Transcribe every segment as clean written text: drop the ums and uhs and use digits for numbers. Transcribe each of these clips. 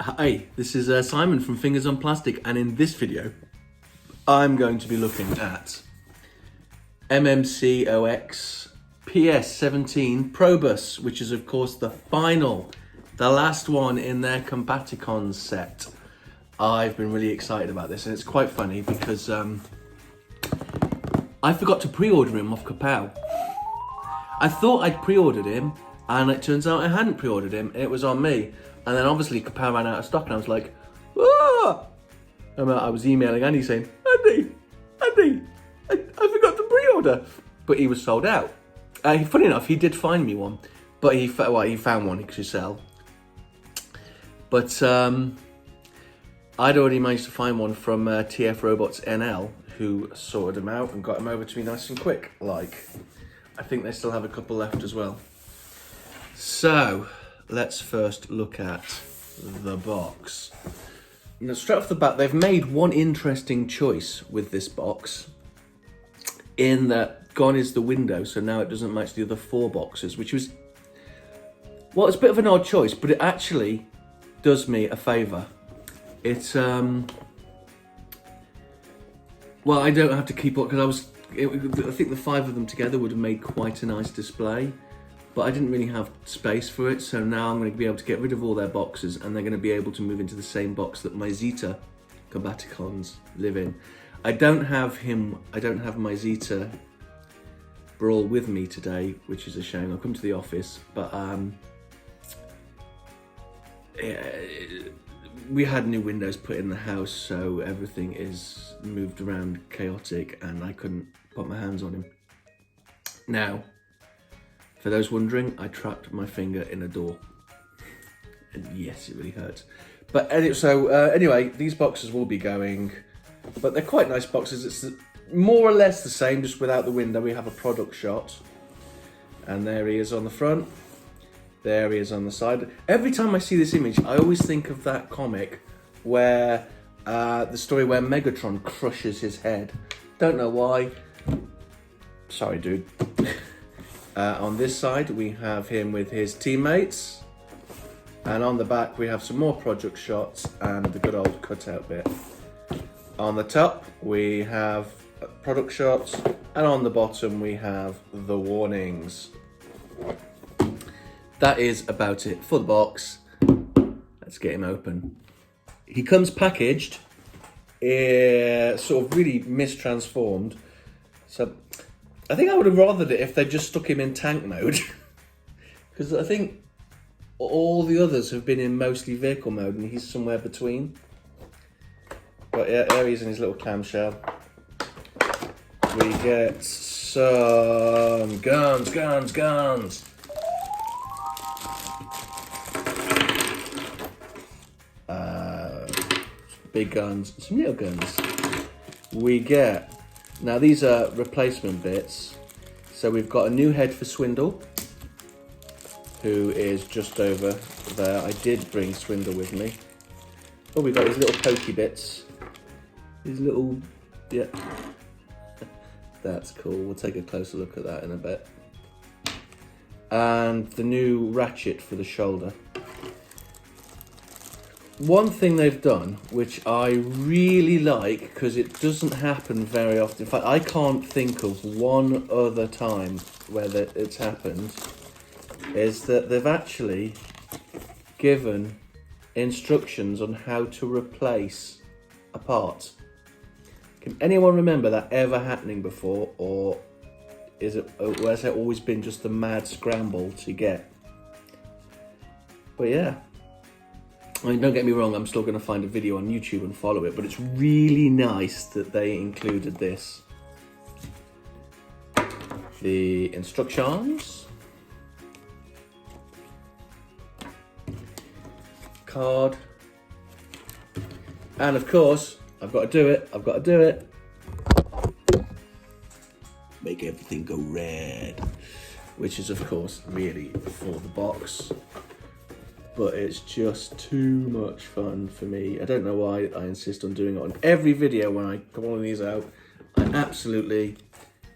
Hi, this is Simon from Fingers on Plastic, and in this video I'm going to be looking at MMCOX PS-17 Probus, which is of course the last one in their Combaticons set. I've been really excited about this, and it's quite funny because I forgot to pre-order him off Kapow. I thought I'd pre-ordered him, and it turns out I hadn't pre-ordered him, and it was on me. And then obviously Kapow ran out of stock, and I was like, ah! And I was emailing Andy saying, Andy, I forgot to pre-order. But he was sold out. Funny enough, he did find me one, but he found one he could sell. But I'd already managed to find one from TF Robots NL, who sorted him out and got him over to me nice and quick. I think they still have a couple left as well. So let's first look at the box. Now, straight off the bat, they've made one interesting choice with this box, in that gone is the window, so now it doesn't match the other four boxes, which was, well, it's a bit of an odd choice, but it actually does me a favour. It's, well, I don't have to keep up, because I think the five of them together would have made quite a nice display. But I didn't really have space for it, so now I'm going to be able to get rid of all their boxes, and they're going to be able to move into the same box that my Zeta Combaticons live in. I don't have my Zeta Brawl with me today, which is a shame. I'll come to the office, but we had new windows put in the house, so everything is moved around chaotic, and I couldn't put my hands on him. Now, for those wondering, I trapped my finger in a door. And yes, it really hurts. But anyway, these boxes will be going, but they're quite nice boxes. It's more or less the same, just without the window. We have a product shot. And there he is on the front. There he is on the side. Every time I see this image, I always think of that comic where, the story where Megatron crushes his head. Don't know why. Sorry, dude. On this side, we have him with his teammates. And on the back, we have some more project shots and the good old cutout bit. On the top, we have product shots. And on the bottom, we have the warnings. That is about it for the box. Let's get him open. He comes packaged, sort of really mistransformed. So I think I would have rathered it if they just stuck him in tank mode, because I think all the others have been in mostly vehicle mode, and he's somewhere between. But yeah, there he is in his little clamshell. We get some guns. Big guns, some little guns. We get, now these are replacement bits. So we've got a new head for Swindle, who is just over there. I did bring Swindle with me. Oh, we've got his little pokey bits. His little, yeah. That's cool. We'll take a closer look at that in a bit. And the new ratchet for the shoulder. One thing they've done, which I really like, because it doesn't happen very often. In fact, I can't think of one other time where it's happened, is that they've actually given instructions on how to replace a part. Can anyone remember that ever happening before, or has it always been just a mad scramble to get? But yeah. I mean, don't get me wrong, I'm still going to find a video on YouTube and follow it, but it's really nice that they included this. The instructions. Card. And of course, I've got to do it. Make everything go red. Which is, of course, really for the box. But it's just too much fun for me. I don't know why I insist on doing it on every video when I put one of these out. I absolutely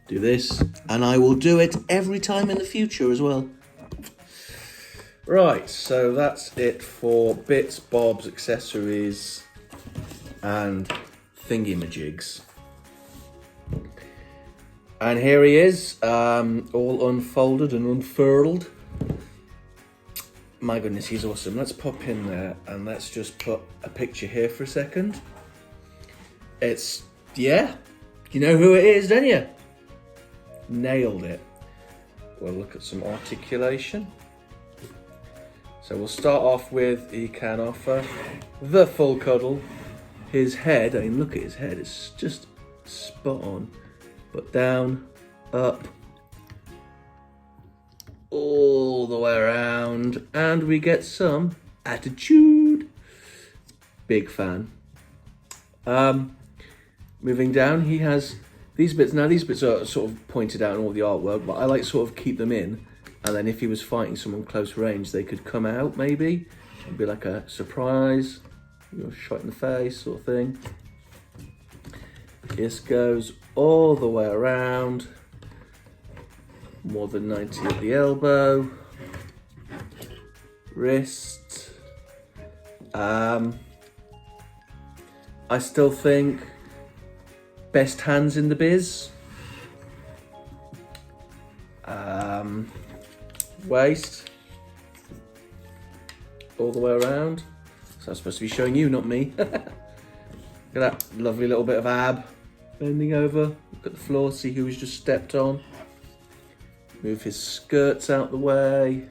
do this, and I will do it every time in the future as well. Right, so that's it for bits, bobs, accessories, and thingy-majigs. And here he is, all unfolded and unfurled. My goodness, he's awesome. Let's pop in there and let's just put a picture here for a second. It's, yeah, you know who it is, don't you? Nailed it. We'll look at some articulation. So we'll start off with, he can offer the full cuddle. His head, I mean, look at his head, it's just spot on. But down, up, all the way around, and we get some attitude. Big fan. Moving down, he has these bits. Now these bits are sort of pointed out in all the artwork, but I like sort of keep them in. And then if he was fighting someone close range, they could come out maybe. It'd be like a surprise, you're shot in the face sort of thing. This goes all the way around. More than 90 at the elbow. Wrist. I still think best hands in the biz. Waist. All the way around. So I'm supposed to be showing you, not me. Look at that lovely little bit of ab. Bending over, look at the floor, see who he's just stepped on. Move his skirts out the way.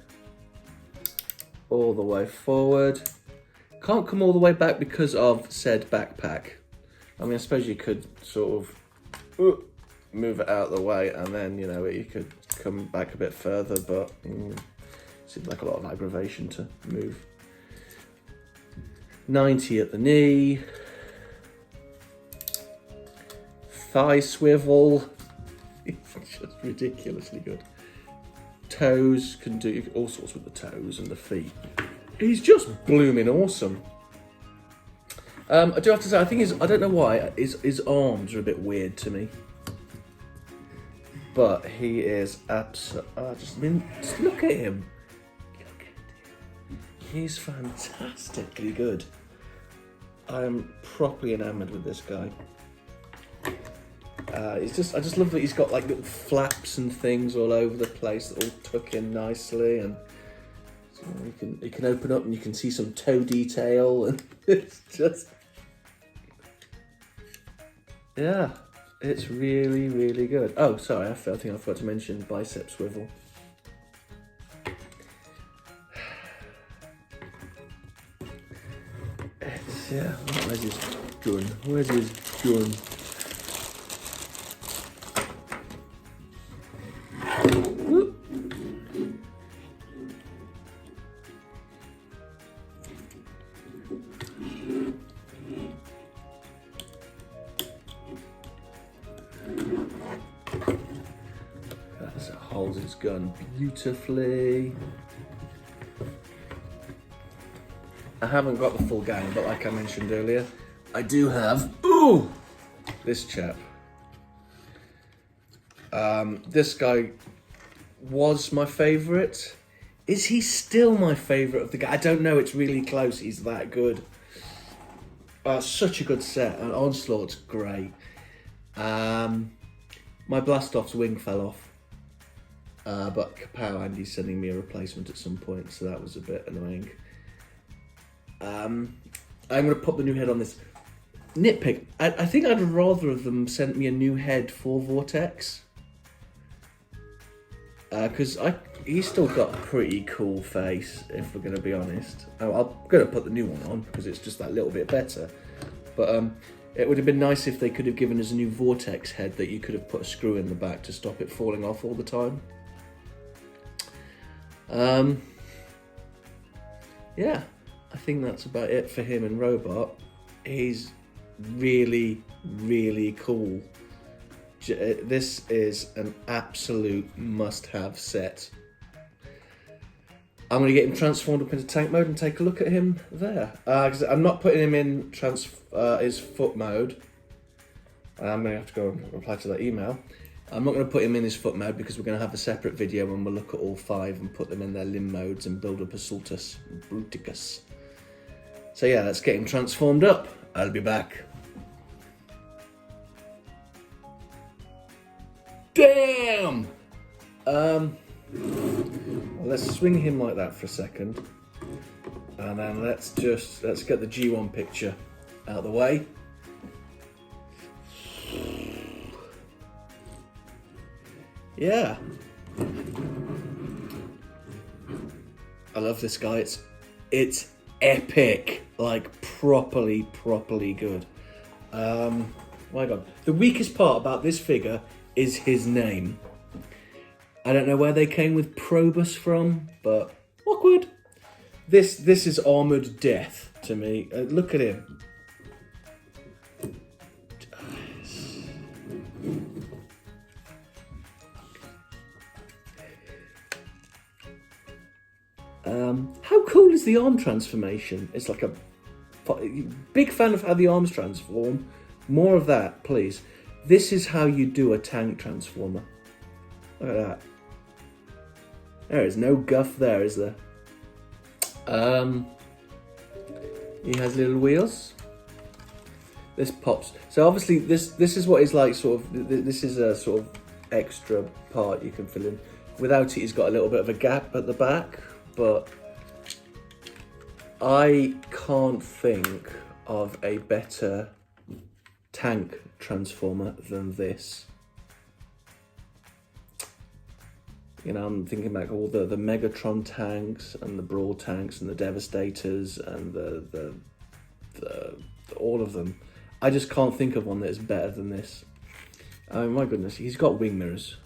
All the way forward. Can't come all the way back because of said backpack. I mean, I suppose you could sort of move it out of the way and then, you know, you could come back a bit further, but seems like a lot of aggravation to move. 90 at the knee. Thigh swivel. It's just ridiculously good. Toes, can do all sorts with the toes and the feet. He's just blooming awesome. I do have to say, I think I don't know why, his arms are a bit weird to me. But he is absolutely, just look at him. Look at him. He's fantastically good. I am properly enamoured with this guy. I just love that he's got like little flaps and things all over the place that all tuck in nicely, and so you can open up and you can see some toe detail, and it's just, yeah, it's really, really good. Oh, sorry, I think I forgot to mention bicep swivel. It's, yeah, where's his gun? Where's his gun? That holds its gun beautifully. I haven't got the full gang, but like I mentioned earlier, I do have, this chap. This guy was my favourite. Is he still my favourite of the guy? I don't know, it's really close, he's that good. Such a good set, and Onslaught's great. My Blastoff's wing fell off. But Kapow Andy's sending me a replacement at some point, so that was a bit annoying. I'm going to put the new head on this. Nitpick, I think I'd rather of them sent me a new head for Vortex. Because he's still got a pretty cool face, if we're going to be honest. I'm going to put the new one on, because it's just that little bit better. But it would have been nice if they could have given us a new Vortex head that you could have put a screw in the back to stop it falling off all the time. Yeah, I think that's about it for him and Robot. He's really, really cool. This is an absolute must-have set. I'm going to get him transformed up into tank mode and take a look at him there. Because I'm not putting him in his foot mode. I'm going to have to go and reply to that email. I'm not going to put him in his foot mode because we're going to have a separate video when we'll look at all 5 and put them in their limb modes and build up Assaultus and Bruticus. So yeah, let's get him transformed up. I'll be back. Damn! Let's swing him like that for a second. And then let's get the G1 picture out of the way. Yeah. I love this guy. It's epic. Like properly good. My God. The weakest part about this figure is his name. I don't know where they came with Probus from, but awkward. This is armoured death to me. Look at him. How cool is the arm transformation? It's like a big fan of how the arms transform. More of that, please. This is how you do a tank transformer. Look at that. There is no guff there, is there? He has little wheels. This pops. So obviously this is what is like sort of, this is a sort of extra part you can fill in. Without it, he's got a little bit of a gap at the back, but I can't think of a better tank transformer than this. You know, I'm thinking back all the Megatron tanks and the Brawl tanks and the Devastators and the all of them. I just can't think of one that is better than this. Oh my goodness, he's got wing mirrors,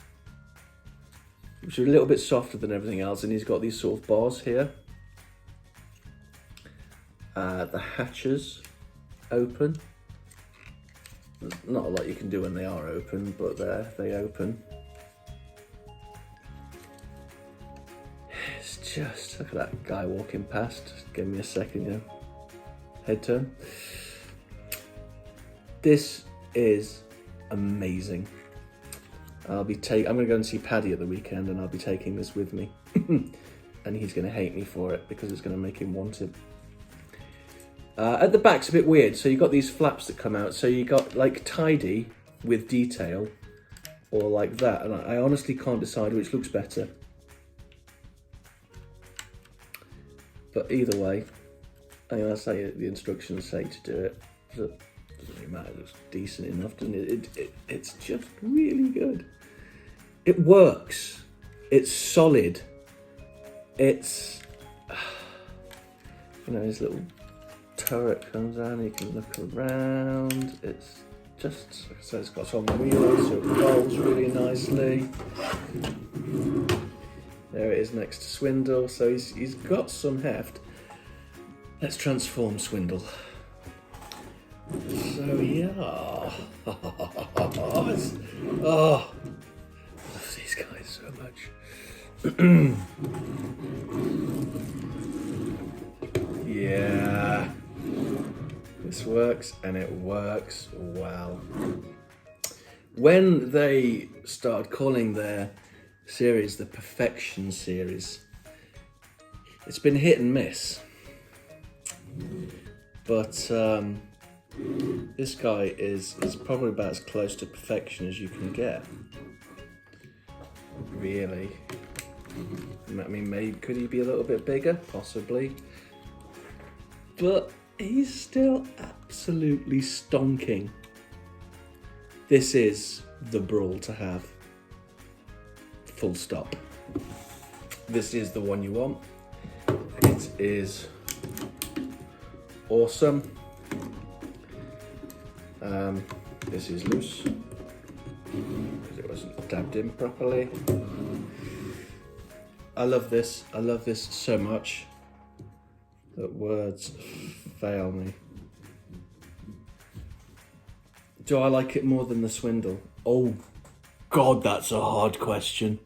which are a little bit softer than everything else, and he's got these sort of bars here. The hatches open. There's not a lot you can do when they are open, but they open. It's just, look at that guy walking past. Just give me a second, you know. Head turn. This is amazing. I'm going to go and see Paddy at the weekend, and I'll be taking this with me. And he's going to hate me for it because it's going to make him want it. At the back's a bit weird. So you've got these flaps that come out. So you got like tidy with detail or like that. And I honestly can't decide which looks better. But either way, I mean, that's how the instructions say to do it. Doesn't really matter, it looks decent enough, doesn't it? It's just really good. It works. It's solid. It's, you know, his little turret comes down, you can look around. It's just, like I said, it's got some wheels, so it rolls really nicely. There it is next to Swindle, so he's got some heft. Let's transform Swindle. So yeah, I love these guys so much. Yeah, this works, and it works well. When they started calling their series the Perfection series, it's been hit and miss, but this guy is probably about as close to perfection as you can get, really. I mean, maybe could he be a little bit bigger? Possibly, but he's still absolutely stonking. This is the Brawl to have. Full stop. This is the one you want. It is awesome. This is loose because it wasn't dabbed in properly. I love this. I love this so much that words fail me. Do I like it more than the Swindle? Oh God, that's a hard question.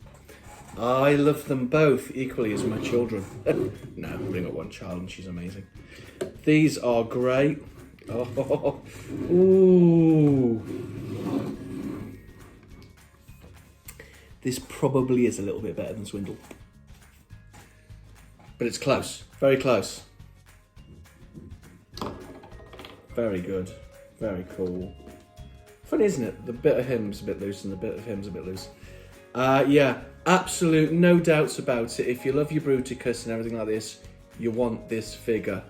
I love them both equally as my children. No, I've only got one child and she's amazing. These are great. Oh, ooh. this probably is a little bit better than Swindle. But it's close, very close. Very good, very cool. Funny, isn't it? The bit of him's a bit loose and the bit of him's a bit loose. Yeah, absolute, no doubts about it. If you love your Bruticus and everything like this, you want this figure.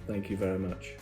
Thank you very much.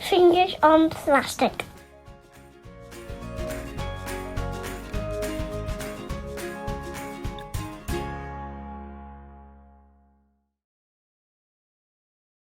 Fingers on plastic.